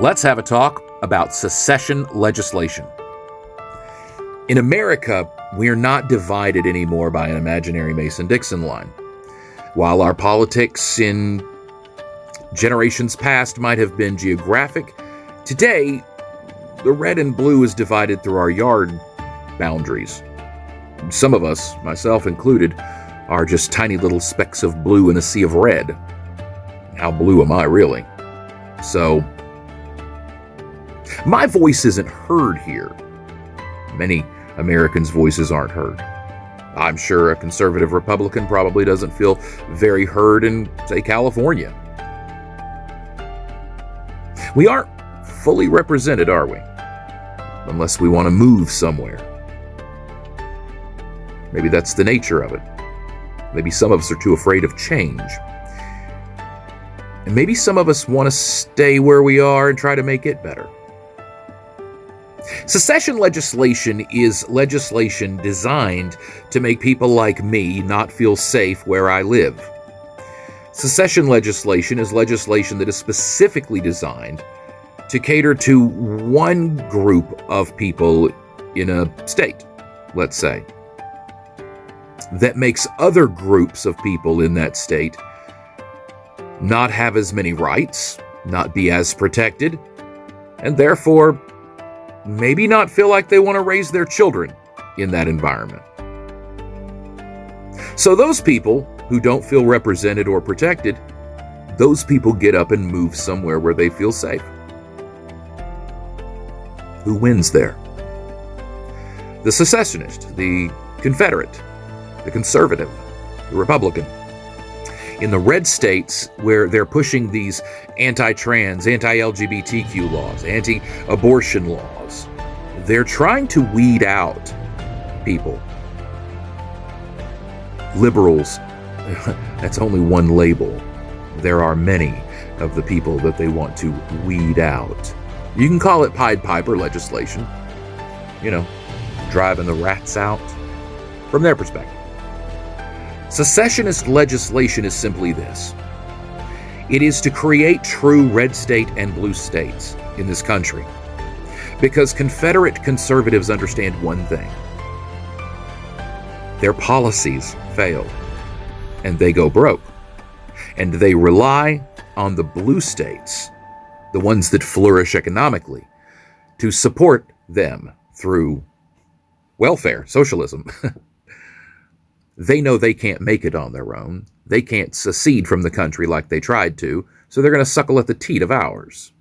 Let's have a talk about secession legislation. In America, we're not divided anymore by an imaginary Mason-Dixon line. While our politics in generations past might have been geographic, today, the red and blue is divided through our yard boundaries. Some of us, myself included, are just tiny little specks of blue in a sea of red. How blue am I, really? So, my voice isn't heard here. Many Americans' voices aren't heard. I'm sure a conservative Republican probably doesn't feel very heard in, say, California. We aren't fully represented, are we? Unless we want to move somewhere. Maybe that's the nature of it. Maybe some of us are too afraid of change. And maybe some of us want to stay where we are and try to make it better. Secession legislation is legislation designed to make people like me not feel safe where I live. Secession legislation is legislation that is specifically designed to cater to one group of people in a state, let's say, that makes other groups of people in that state not have as many rights, not be as protected, and therefore maybe not feel like they want to raise their children in that environment. So those people who don't feel represented or protected, those people get up and move somewhere where they feel safe. Who wins there? The secessionist, the Confederate, the conservative, the Republican. In the red states where they're pushing these anti-trans, anti-LGBTQ laws, anti-abortion laws, they're trying to weed out people. Liberals, that's only one label. There are many of the people that they want to weed out. You can call it Pied Piper legislation. Driving the rats out from their perspective. Secessionist legislation is simply this. It is to create true red state and blue states in this country. Because Confederate conservatives understand one thing. Their policies fail, and they go broke. And they rely on the blue states, the ones that flourish economically, to support them through welfare, socialism. They know they can't make it on their own. They can't secede from the country like they tried to, so they're going to suckle at the teat of ours.